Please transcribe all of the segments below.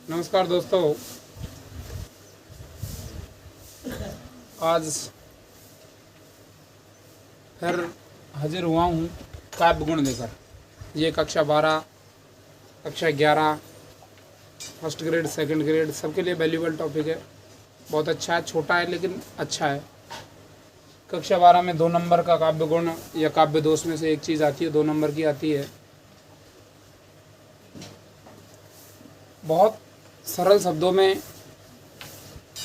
नमस्कार दोस्तों, आज फिर हाजिर हुआ हूँ काव्य गुण लेकर। ये कक्षा 12, कक्षा 11, फर्स्ट ग्रेड, सेकंड ग्रेड सबके लिए वैल्यूबल टॉपिक है। बहुत अच्छा है, छोटा है लेकिन अच्छा है। कक्षा 12 में 2 नंबर का काव्य गुण या काव्य दोष में से एक चीज़ आती है, 2 नंबर की आती है। बहुत सरल शब्दों में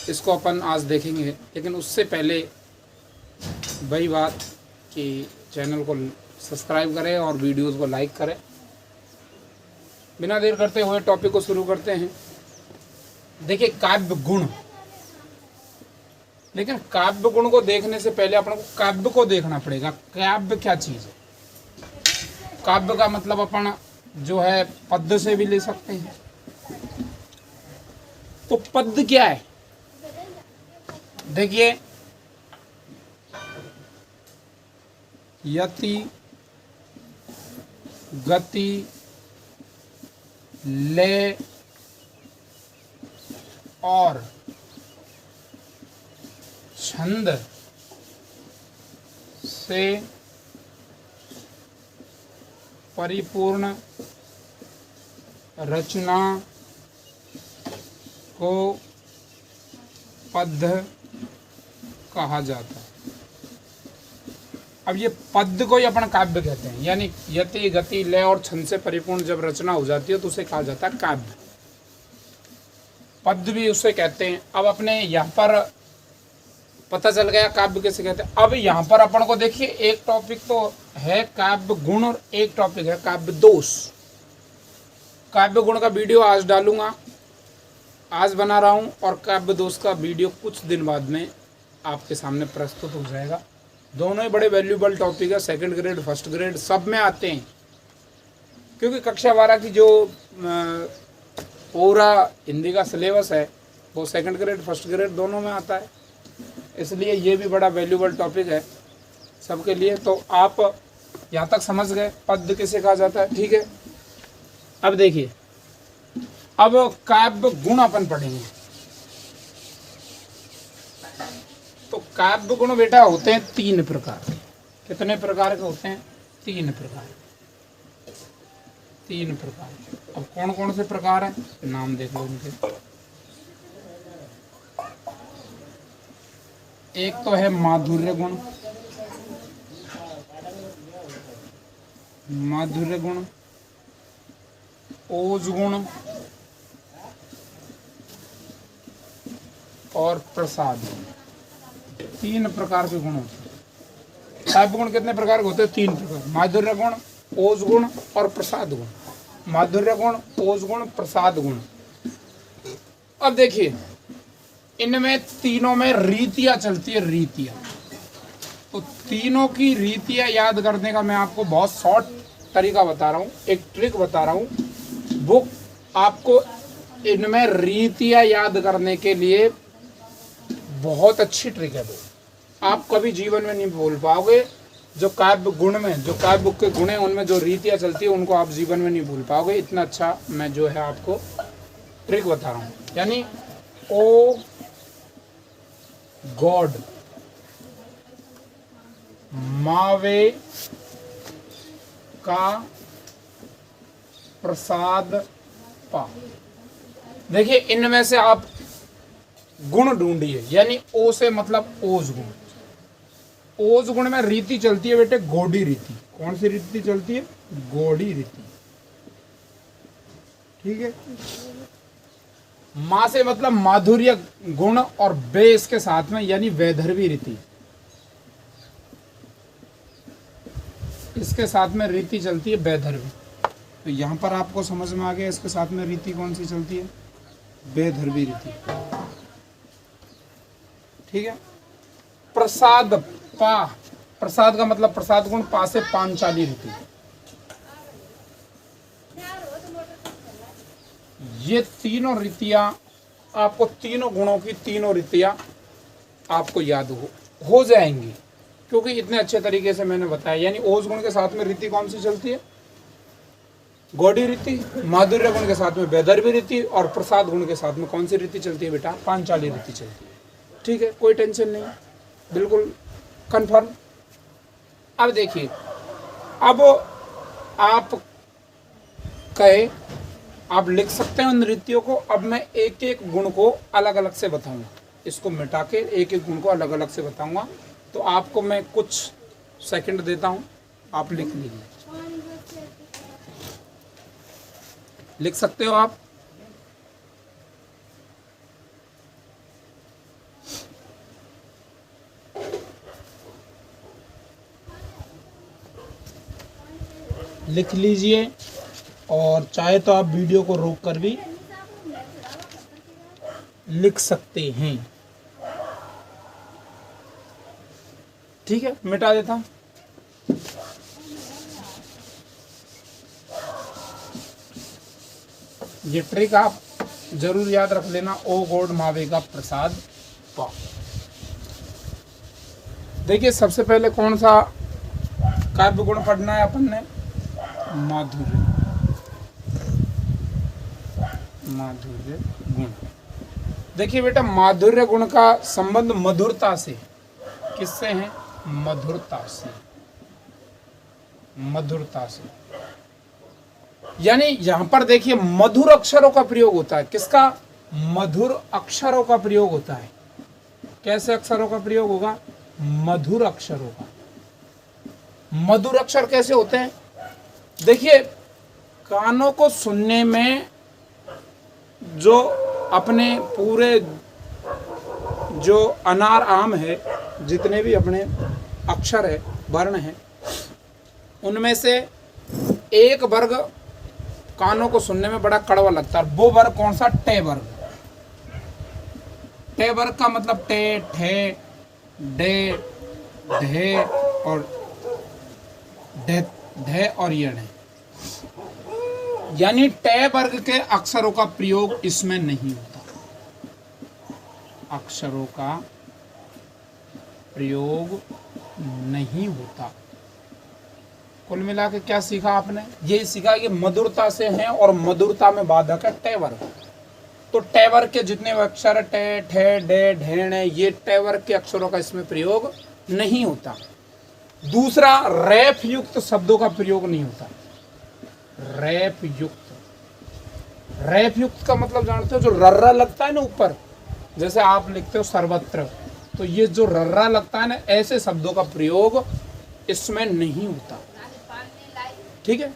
इसको अपन आज देखेंगे, लेकिन उससे पहले वही बात कि चैनल को सब्सक्राइब करें और वीडियोस को लाइक करें। बिना देर करते हुए टॉपिक को शुरू करते हैं। देखिए, काव्य गुण, लेकिन काव्य गुण को देखने से पहले अपन को काव्य को देखना पड़ेगा। काव्य क्या चीज़ है? काव्य का मतलब अपन जो है पद्य से भी ले सकते हैं। तो पद्य क्या है? देखिए, यति, गति, लय और छंद से परिपूर्ण रचना को पद्य कहा जाता है। अब ये पद्य को ही अपन काव्य कहते हैं, यानी यति, गति, लय और छंद से परिपूर्ण जब रचना हो जाती है तो उसे कहा जाता है काव्य। पद्य भी उसे कहते हैं। अब अपने यहाँ पर पता चल गया काव्य किसे कहते हैं। अब यहाँ पर अपन को देखिए, एक टॉपिक तो है काव्य गुण और एक टॉपिक है काव्य दोष। काव्य गुण का वीडियो आज डालूंगा, आज बना रहा हूँ, और काव्य दोष का वीडियो कुछ दिन बाद में आपके सामने प्रस्तुत हो जाएगा। दोनों ही बड़े वैल्यूबल टॉपिक है, सेकंड ग्रेड, फर्स्ट ग्रेड सब में आते हैं, क्योंकि कक्षा 12 की जो पूरा हिंदी का सिलेबस है वो सेकंड ग्रेड, फर्स्ट ग्रेड दोनों में आता है। इसलिए ये भी बड़ा वैल्यूबल टॉपिक है सबके लिए। तो आप यहाँ तक समझ गए पद्य किसे कहा जाता है, ठीक है। अब देखिए, अब काव्य गुण अपन पढ़ेंगे। तो काव्य गुण बेटा होते हैं 3 प्रकार के। कितने प्रकार के होते हैं? 3 प्रकार। 3 प्रकार। अब कौन कौन से प्रकार हैं, नाम देख लो उनके। एक तो है माधुर्य गुण, माधुर्य गुण, ओज गुण और प्रसाद गुण। 3 प्रकार के गुण होते हैं। काव्य गुण कितने प्रकार के होते हैं? 3 प्रकार। माधुर्य गुण, ओज गुण और प्रसाद गुण। माधुर्य गुण, ओज गुण, प्रसाद गुण। अब देखिए, इनमें तीनों में रीतियां चलती है, रीतियां। तो तीनों की रीतियां याद करने का मैं आपको बहुत शॉर्ट तरीका बता रहा हूँ, एक ट्रिक बता रहा हूँ। वो आपको इनमें रीतियां याद करने के लिए बहुत अच्छी ट्रिक है। वो आप कभी जीवन में नहीं भूल पाओगे। जो काव्य गुण में, जो काव्य के गुण हैं, उनमें जो रीतियां चलती है उनको आप जीवन में नहीं भूल पाओगे। इतना अच्छा मैं जो है आपको ट्रिक बता रहा हूँ। यानी ओ गॉड, मावे का प्रसाद पा। देखिए, इनमें से आप गुण ढूंढिए। यानी ओ से मतलब ओज गुण। ओज गुण में रीति चलती है बेटे गौड़ी रीति। कौन सी रीति चलती है? गौड़ी रीति, ठीक है। माँ से मतलब माधुर्य गुण और बे इसके साथ में, यानी वैधर्वी रीति। इसके साथ में रीति चलती है वैधर्वी। तो यहाँ पर आपको समझ में आ गया इसके साथ में रीति कौन सी चलती है? वैधर्वी रीति, ठीक है। प्रसाद पा, प्रसाद का मतलब प्रसाद गुण, पा से पांचाली रीति। ये तीनों रीतियां आपको, तीनों गुणों की तीनों रीतियां आपको याद हो जाएंगी, क्योंकि इतने अच्छे तरीके से मैंने बताया। यानी ओज गुण के साथ में रीति कौन सी चलती है? गौड़ी रीति, माधुर्य गुण के साथ में वैदर्भी रीति और प्रसाद गुण के साथ में कौन सी रीति चलती है बेटा? पांचाली रीति चलती है। ठीक है, कोई टेंशन नहीं, बिल्कुल कंफर्म। अब देखिए, अब आप कहे आप लिख सकते हैं उन रीतियों को। अब मैं एक एक गुण को अलग अलग से बताऊंगा, इसको मिटा के एक एक गुण को अलग अलग से बताऊंगा। तो आपको मैं कुछ सेकंड देता हूं, आप लिख लीजिए। लिख सकते हो आप? लिख लीजिए, और चाहे तो आप वीडियो को रोक कर भी लिख सकते हैं। ठीक है, मिटा देता हूं। ये ट्रिक आप जरूर याद रख लेना। ओ गॉड मावे का प्रसाद पाओ। देखिए, सबसे पहले कौन सा काव्य गुण पढ़ना है अपन ने? माधुर्य, माधुर्य गुण। देखिए बेटा, माधुर्य गुण का संबंध मधुरता से, किससे है? मधुरता से, मधुरता से। यानी यहां पर देखिए मधुर अक्षरों का प्रयोग होता है। किसका? मधुर अक्षरों का प्रयोग होता है। कैसे अक्षरों का प्रयोग होगा? मधुर अक्षरों का। मधुर अक्षर कैसे होते हैं? देखिए, कानों को सुनने में जो अपने पूरे जो अनार आम है, जितने भी अपने अक्षर है, वर्ण है, उनमें से एक वर्ग कानों को सुनने में बड़ा कड़वा लगता है। वो वर्ग कौन सा? टे वर्ग। टे वर्ग का मतलब टे, ठे, डे, ढे और ढे और यण है। यानी टे वर्ग के अक्षरों का प्रयोग इसमें नहीं होता। अक्षरों का प्रयोग नहीं होता। कुल मिला के क्या सीखा आपने? ये सीखा कि मधुरता से है और मधुरता में बाधक है टे वर्ग। तो टे वर्ग के जितने अक्षर टे, ठे, डे, ढेण, ये टे वर्ग के अक्षरों का इसमें प्रयोग नहीं होता। दूसरा, रैफ युक्त शब्दों का प्रयोग नहीं होता। रैफ युक्त, रैफ युक्त का मतलब जानते हो? जो रर्रा लगता है ना ऊपर, जैसे आप लिखते हो सर्वत्र, तो ये जो रर्रा लगता है ना, ऐसे शब्दों का प्रयोग इसमें नहीं होता। ठीक है,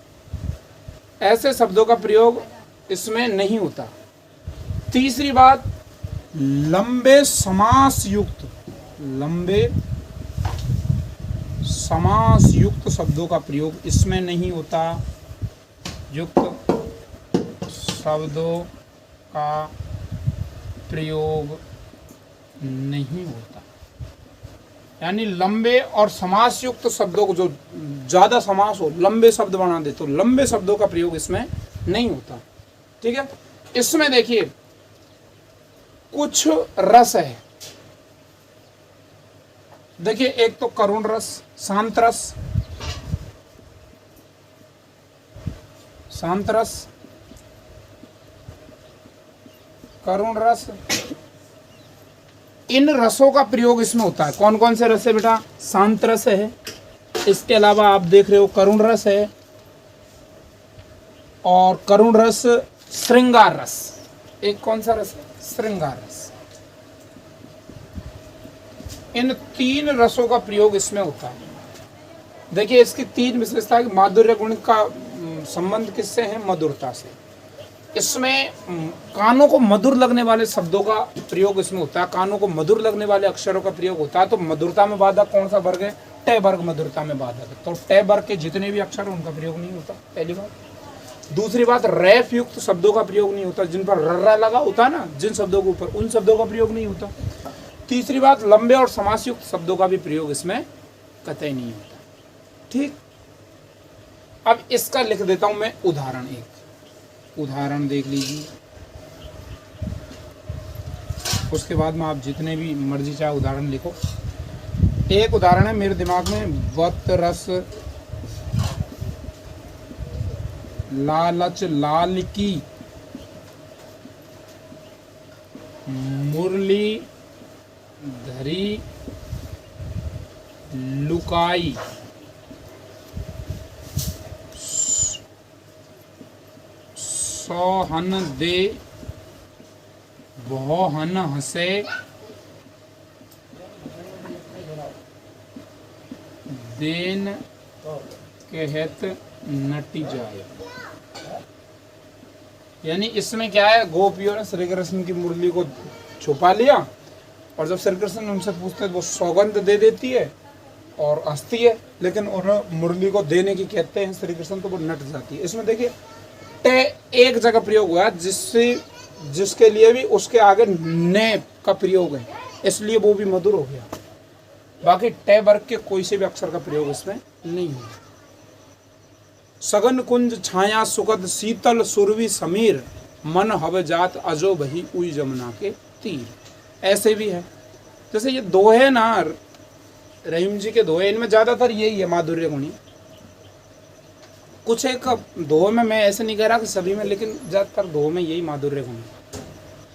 ऐसे शब्दों का प्रयोग इसमें नहीं होता। तीसरी बात, लंबे समास युक्त, लंबे समास युक्त शब्दों का प्रयोग इसमें नहीं होता। युक्त शब्दों का प्रयोग नहीं होता। यानी लंबे और समास युक्त शब्दों को, जो ज्यादा समास हो, लंबे शब्द बना दे, तो लंबे शब्दों का प्रयोग इसमें नहीं होता। ठीक है, इसमें देखिए कुछ रस है। देखिए, एक तो करुण रस, शांत रस, शांत रस, करुण रस, इन रसों का प्रयोग इसमें होता है। कौन कौन से रस है बेटा? शांत रस है, इसके अलावा आप देख रहे हो करुण रस है, और करुण रस, श्रृंगार रस। एक कौन सा रस है? श्रृंगार रस। इन तीन रसों का प्रयोग इसमें होता है। देखिए, इसकी तीन विशेषता है। माधुर्य गुण का संबंध किससे है? मधुरता से। इसमें कानों को मधुर लगने वाले शब्दों का प्रयोग इसमें होता है। कानों को मधुर लगने वाले अक्षरों का प्रयोग होता है। तो मधुरता में बाधक कौन सा वर्ग है? टे वर्ग मधुरता में बाधक है। तो टे वर्ग के जितने भी अक्षर हैं उनका प्रयोग नहीं होता, पहली बात। दूसरी बात, रैफ युक्त शब्दों का प्रयोग नहीं होता। जिन पर रर्रा लगा होता है ना, जिन शब्दों के ऊपर, उन शब्दों का प्रयोग नहीं होता। तीसरी बात, लंबे और समास युक्त शब्दों का भी प्रयोग इसमें कतई नहीं होता। ठीक, अब इसका लिख देता हूं मैं उदाहरण। एक उदाहरण देख लीजिए, उसके बाद में आप जितने भी मर्जी चाहे उदाहरण लिखो। एक उदाहरण है मेरे दिमाग में, वत रस लालच लाल की, मुरली धरी लुकाई, सोहन दे बहुहन हंसे, देन कहत नटी जाए। यानी इसमें क्या है, गोपियों ने श्री कृष्ण की मुरली को छुपा लिया और जब श्री कृष्ण उनसे पूछते हैं वो सौगंध दे देती है और हंसती है, लेकिन उन्हें मुरली को देने की कहते हैं श्री कृष्ण तो वो नट जाती है। इसमें देखिए टे एक जगह प्रयोग हुआ जिससे जिसके लिए भी उसके आगे ने का प्रयोग है, इसलिए वो भी मधुर हो गया। बाकी टे वर्ग के कोई से भी अक्षर का प्रयोग इसमें नहीं हुआ। सगन कुंज छाया सुखद शीतल सुरभि समीर, मन हव जात अजो बही उई जमुना के तीर। ऐसे भी है, जैसे ये दोहे ना रहीम जी के दोहे, इनमें ज्यादातर यही है माधुर्य गुणी। कुछ एक दोहे में मैं ऐसे नहीं कह रहा कि सभी में, लेकिन ज्यादातर दोहे में यही माधुर्य गुण है।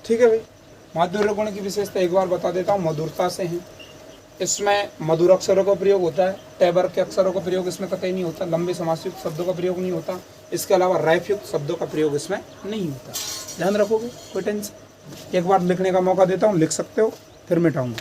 ठीक है भाई, माधुर्य गुण की विशेषता एक बार बता देता हूँ, मधुरता से है। इसमें मधुर अक्षरों का प्रयोग होता है, टैबर के अक्षरों का प्रयोग इसमें कतई नहीं होता, लंबे समासयुक्त शब्दों का प्रयोग नहीं होता, इसके अलावा रैफयुक्त शब्दों का प्रयोग इसमें नहीं होता। ध्यान रखोगे, कोई टेंशन। एक बार लिखने का मौका देता हूँ, लिख सकते हो, फिर मिटाऊंगा।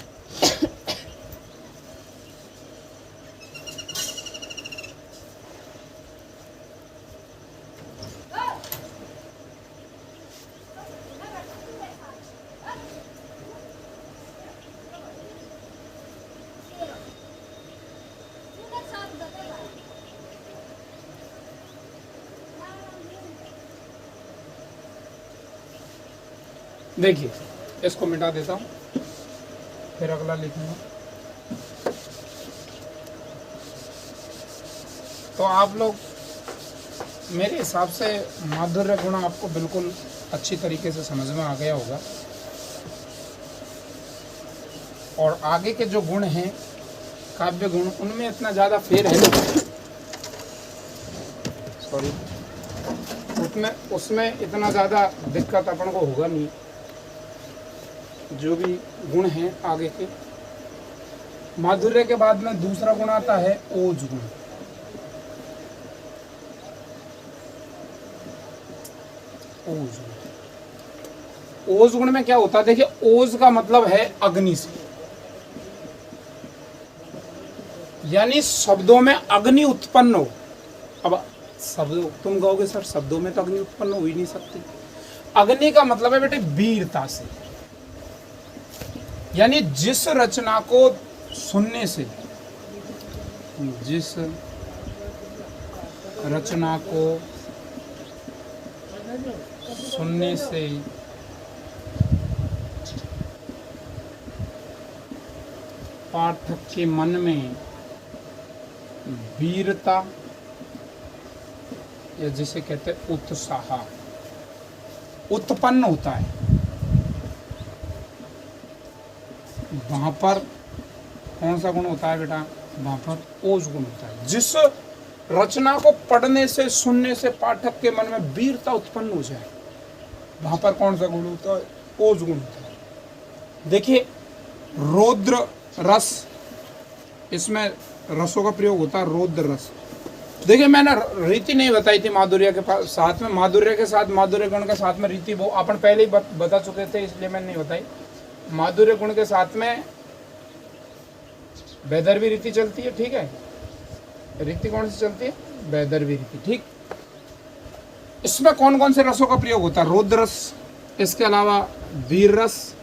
देखिए इसको मिटा देता हूँ, फिर अगला लिखूंगा। तो आप लोग मेरे हिसाब से माधुर्य गुण आपको बिल्कुल अच्छी तरीके से समझ में आ गया होगा। और आगे के जो गुण हैं काव्य गुण, उनमें इतना ज़्यादा फेर है नहीं, सॉरी, उसमें इतना ज़्यादा दिक्कत अपन को होगा नहीं। जो भी गुण हैं आगे के, माधुर्य के बाद में दूसरा गुण आता है ओज गुण। ओज गुण, ओज गुण में क्या होता है, देखिए ओज का मतलब है अग्नि से, यानी शब्दों में अग्नि उत्पन्न हो। अब शब्द तुम कहोगे सर शब्दों में तो अग्नि उत्पन्न हो ही नहीं सकती। अग्नि का मतलब है बेटे वीरता से, यानी जिस रचना को सुनने से, जिस रचना को सुनने से पाठक के मन में वीरता, या जिसे कहते हैं उत्साह, उत्पन्न होता है, वहां पर कौन सा गुण होता है बेटा, वहां पर ओज गुण होता है। जिस रचना को पढ़ने से सुनने से पाठक के मन में वीरता उत्पन्न हो जाए, वहां पर कौन सा गुण होता है, ओज गुण होता है। देखिए रौद्र रस, इसमें रसों का प्रयोग होता है, रौद्र रस। देखिए मैंने रीति नहीं बताई थी माधुर्य के साथ में, माधुर्य के साथ माधुर्य गुण के साथ में रीति वो अपन पहले ही बता चुके थे, इसलिए मैंने नहीं बताई। माधुर्य गुण के साथ में वैदर्भी रीति चलती है, ठीक है। रीति कौन सी चलती है, वैदर्भी रीति, ठीक। इसमें कौन कौन से रसों का प्रयोग होता है, रौद्र रस, इसके अलावा वीर रस,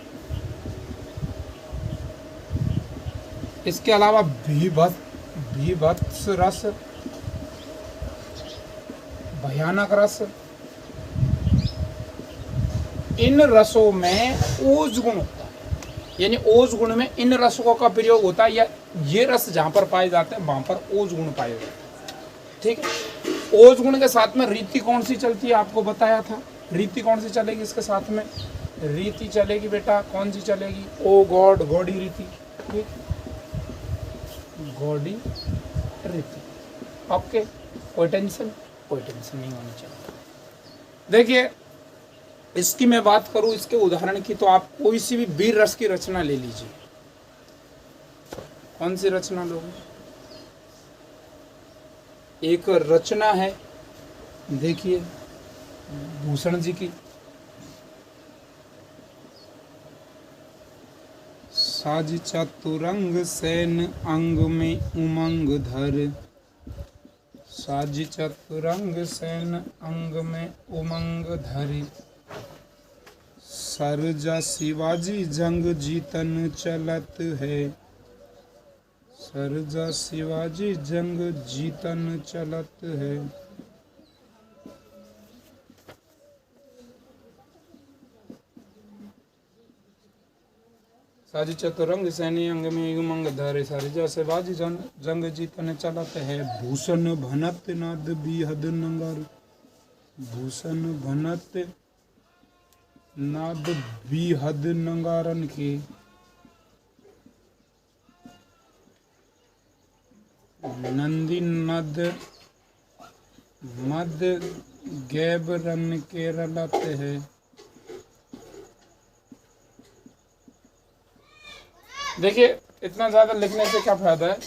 इसके अलावा भीभत्स रस, भयानक रस। इन रसों में ओज गुण होता है, यानी ओज गुण में इन रसों का प्रयोग होता है, या ये रस जहां पर पाए जाते हैं वहां पर ओज गुण पाए जाते हैं, ठीक है। ओज गुण के साथ में रीति कौन सी चलती है, आपको बताया था। रीति कौन सी चलेगी इसके साथ में, रीति चलेगी बेटा, कौन सी चलेगी, ओ गॉड, गौड़ी रीति, ठीक, गौड़ी रीति। ओके, कोई टेंशन, कोई टेंशन नहीं होनी चाहिए। देखिए इसकी मैं बात करूं, इसके उदाहरण की, तो आप कोई सी भी वीर रस की रचना ले लीजिए। कौन सी रचना लोगे? एक रचना है, देखिए भूषण जी की, साज चतुरंग सैन अंग में उमंग धर, साज चतुरंग सैन अंग में उमंग धरि, सरजा शिवाजी जंग जीतन चलत है, सरजा शिवाजी जंग जीतन चलत है। साजी चतुरंग सैनी अंग में उमंग धरे, सरजा शिवाजी जंग जीतन चलत है। भूषण भनत नाद बिहद नंगर, भूषण भनत नाद बिहद नंगारन के, नंदी नद मद गैब रन के रलत है। देखिए इतना ज्यादा लिखने से क्या फायदा है,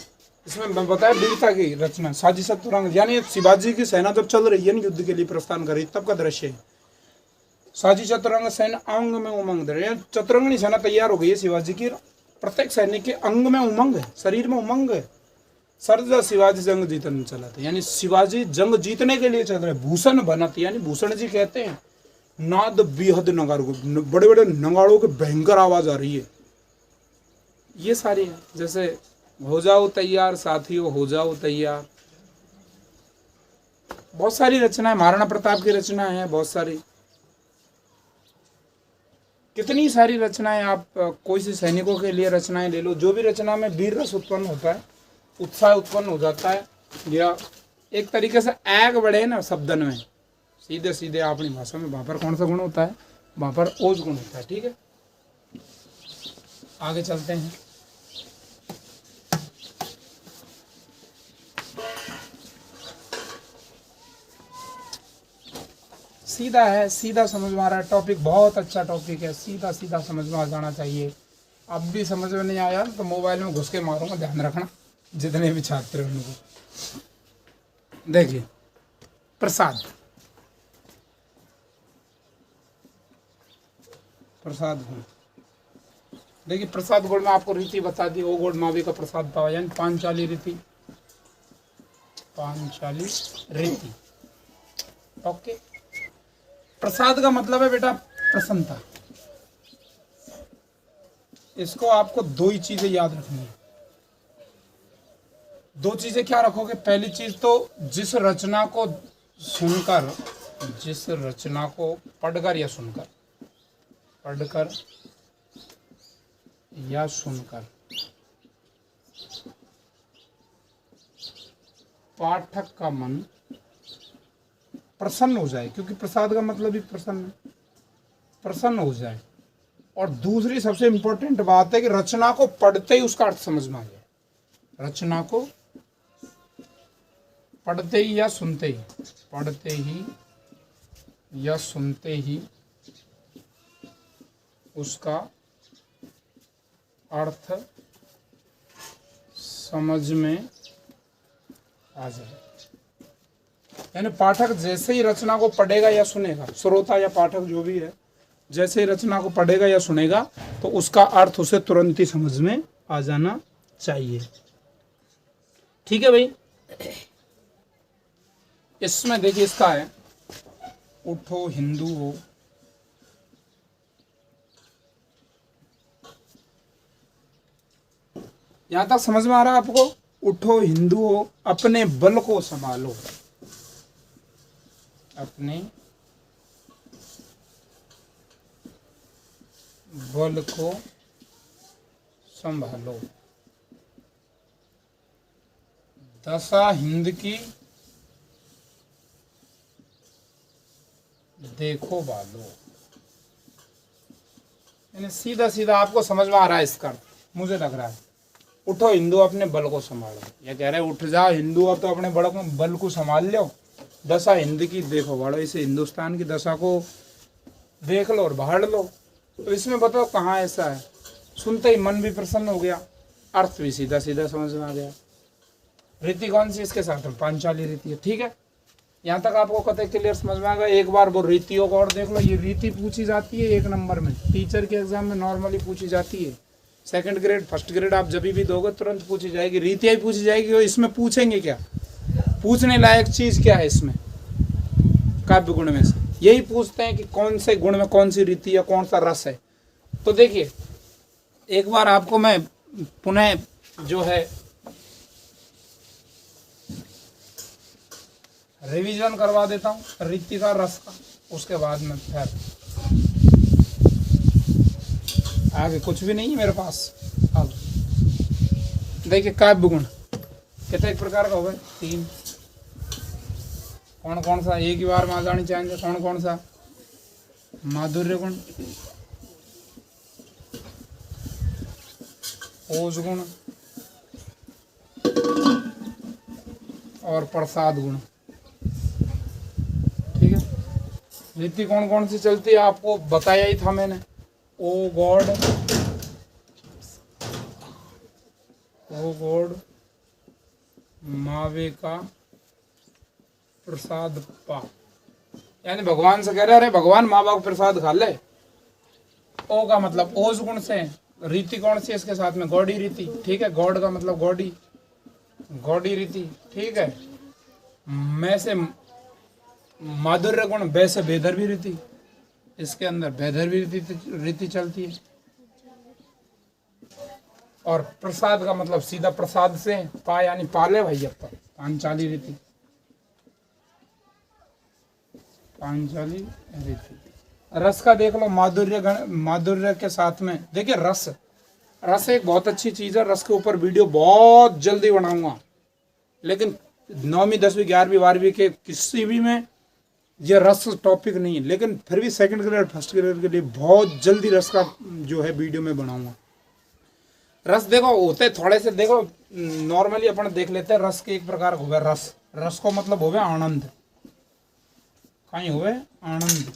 इसमें बताया वीरता की रचना, साजी चतुरंग, यानी शिवाजी की सेना जब चल रही है ना युद्ध के लिए प्रस्थान कर रही, तब का दृश्य है। साजी चतुरंग सेना अंग में उमंग धरे, चतुरंगनी सेना तैयार हो गई है शिवाजी की, प्रत्येक सैनिक के अंग में उमंग है, शरीर में उमंग है। सरजा शिवाजी जंग जीतने चला था, यानी शिवाजी जंग जीतने के लिए चल रहे। भूषण बनत, यानी भूषण जी कहते हैं नाद बेहद नगार को, बड़े बड़े नगाड़ों की भयंकर आवाज आ रही है। ये सारी है, जैसे हो जाओ तैयार साथियों, हो जाओ तैयार, बहुत सारी रचनाएं, महाराणा प्रताप की रचना है बहुत सारी, कितनी सारी रचनाएं। आप कोई सी सैनिकों के लिए रचनाएं ले लो, जो भी रचना में वीर रस उत्पन्न होता है, उत्साह उत्पन्न हो जाता है, या एक तरीके से आग बढ़े ना शब्दन में, सीधे सीधे अपनी भाषा में, वहां पर कौन सा गुण होता है? वहां पर ओज गुण होता है। ठीक है, आगे चलते हैं। सीधा है, सीधा समझ में आ रहा है टॉपिक, बहुत अच्छा टॉपिक है, सीधा सीधा समझ में आ जाना चाहिए। अब भी समझ में नहीं आया तो मोबाइल में घुस के मारूंगा, ध्यान रखना जितने भी छात्र हैं उनको। देखिए प्रसाद, प्रसाद गुण, देखिए प्रसाद गुण में आपको रीति बता दी, ओ गुण मावी का प्रसाद पावा, यानी पांचाली रीति, पांचाली रीति। ओके, प्रसाद का मतलब है बेटा प्रसन्नता। इसको आपको दो ही चीजें याद रखनी है। दो चीजें क्या रखोगे? पहली चीज तो जिस रचना को सुनकर, जिस रचना को पढ़कर या सुनकर, पढ़कर या सुनकर पाठक का मन प्रसन्न हो जाए, क्योंकि प्रसाद का मतलब ही प्रसन्न है, प्रसन्न हो जाए। और दूसरी सबसे इंपॉर्टेंट बात है कि रचना को पढ़ते ही उसका अर्थ समझ में आ जाए। रचना को पढ़ते ही या सुनते ही, पढ़ते ही या सुनते ही उसका अर्थ समझ में आ जाए। यानी पाठक जैसे ही रचना को पढ़ेगा या सुनेगा, श्रोता या पाठक जो भी है, जैसे ही रचना को पढ़ेगा या सुनेगा तो उसका अर्थ उसे तुरंत ही समझ में आ जाना चाहिए। ठीक है भाई, इसमें देखिए इसका है, उठो हिंदू हो, यहां तक समझ में आ रहा है आपको? उठो हिंदू हो, अपने बल को संभालो, अपने बल को संभालो, दशा हिंद की देखो बालो। यानी सीधा सीधा आपको समझ में आ रहा है इसका, मुझे लग रहा है। उठो हिंदू, अपने बल को संभालो, या कह रहे उठ जाओ हिंदू, अब तो अपने बल को संभाल लो, दशा हिंद की देखो, बड़ो इसे हिंदुस्तान की दशा को देख लो और बाहर लो, तो इसमें बताओ कहाँ ऐसा है। सुनते ही मन भी प्रसन्न हो गया, अर्थ भी सीधा सीधा समझ में आ गया। रीति कौन सी इसके साथ में? पांचाली रीति है। ठीक है, यहाँ तक आपको कतई क्लियर समझ में आ गया। एक बार वो रीतियों को और देख लो। ये रीति पूछी जाती है 1 नंबर में, टीचर के एग्जाम में नॉर्मली पूछी जाती है। 2nd ग्रेड 1st ग्रेड आप जब भी दोगे तुरंत पूछी जाएगी, रीतियाँ ही पूछी जाएगी। और इसमें पूछेंगे क्या, पूछने लायक चीज क्या है इसमें काव्य गुण में से? यही पूछते हैं कि कौन से गुण में कौन सी रीति या कौन सा रस है। तो देखिए एक बार आपको मैं पुनः जो है रिवीजन करवा देता हूँ रीति का, रस का, उसके बाद में फिर आगे कुछ भी नहीं है मेरे पास। अब देखिए काव्य गुण कितने प्रकार का हो गए? 3। कौन कौन सा? एक ही बार में आ जानी चाहिए। कौन कौन सा? माधुर्य गुण, ओज गुण और प्रसाद गुण। ठीक है, रीति कौन कौन सी चलती है आपको बताया ही था मैंने। ओ गॉड, ओ गॉड, मावे का प्रसाद पा, यानी भगवान से कह रहे अरे भगवान माँ बाप प्रसाद खा ले। ओ का मतलब ओज गुण से। रीति कौन सी है इसके साथ में? गौड़ी रीति। ठीक है, गॉड का मतलब गौड़ी, गौड़ी रीति। ठीक है, मैं से माधुर्य गुण, वे से बेधर्वी रीति, इसके अंदर बेधर्वी रीति चलती है। और प्रसाद का मतलब सीधा प्रसाद से, पा यानी पाले भैया, पांचाली रीति, पांचाली रीति। रस का देख लो, माधुर्य गण, माधुर्य के साथ में देखिए रस, रस एक बहुत अच्छी चीज है। रस के ऊपर वीडियो बहुत जल्दी बनाऊंगा, लेकिन 9वीं 10वीं 11वीं 12वीं के किसी भी में ये रस टॉपिक नहीं है, लेकिन फिर भी 2nd ग्रेड 1st ग्रेड के लिए बहुत जल्दी रस का जो है वीडियो में बनाऊंगा। रस देखो होते थोड़े से, देखो नॉर्मली अपन देख लेते हैं। रस के एक प्रकार हो गया रस, रस को मतलब हो गया आनंद, कहीं हुए आनंद,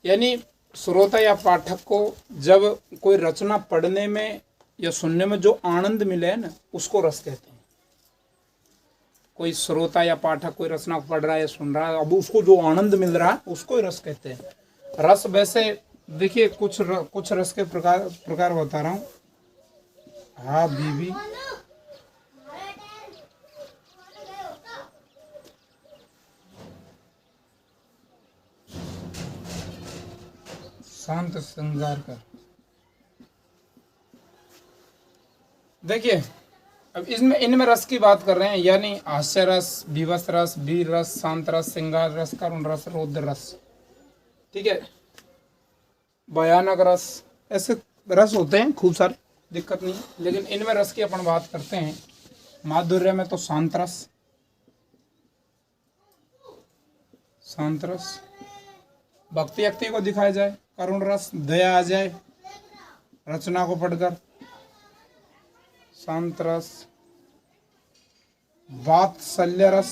यानी श्रोता या पाठक को जब कोई रचना पढ़ने में या सुनने में जो आनंद मिले ना, उसको रस कहते हैं। कोई श्रोता या पाठक कोई रचना पढ़ रहा है या सुन रहा है, अब उसको जो आनंद मिल रहा है उसको ही रस कहते हैं। रस वैसे देखिए कुछ रस के प्रकार बता रहा हूँ। हाँ बीबी, शांत श्रृंगार कर। देखिए अब इसमें इनमें रस की बात कर रहे हैं, यानी हास्य रस, विवश रस, वीर रस, शांत रस, श्रृंगार रस, करुण रस, रौद्र रस। ठीक है, भयानक रस, ऐसे रस होते हैं खूब सारे, दिक्कत नहीं। लेकिन इनमें रस की अपन बात करते हैं। माधुर्य में तो शांत रस, शांत रस, भक्ति व्यक्ति को दिखाया जाए। करुण रस, दया आ जाए रचना को पढ़कर। शांत रस, वात्सल्य रस,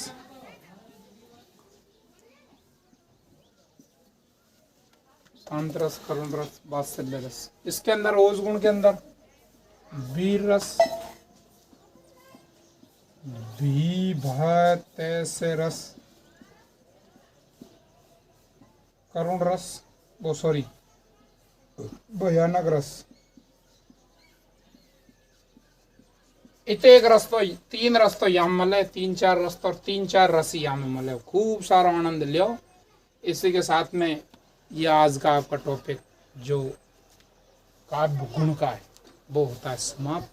शांत रस, करुण रस, वात्सल्य रस। इसके अंदर ओज गुण के अंदर वीर रस, भीभत्स रस, करुण रस, वो सॉरी भयानक रस। इतने एक रस तो 3 रस तो यहाँ मले, 3-4 रस तो, और 3-4 रस यहाँ में मले। खूब सारा आनंद लियो। इसी के साथ में ये आज का आपका टॉपिक जो काव्य गुण का है वो होता है समाप्त।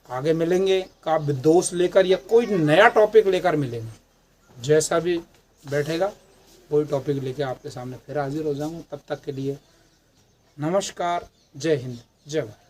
आगे मिलेंगे काव्य दोष लेकर या कोई नया टॉपिक लेकर मिलेंगे। जैसा भी बैठेगा वही टॉपिक लेके आपके सामने फिर हाजिर हो जाऊंगा। तब तक के लिए नमस्कार, जय हिंद, जय भारत।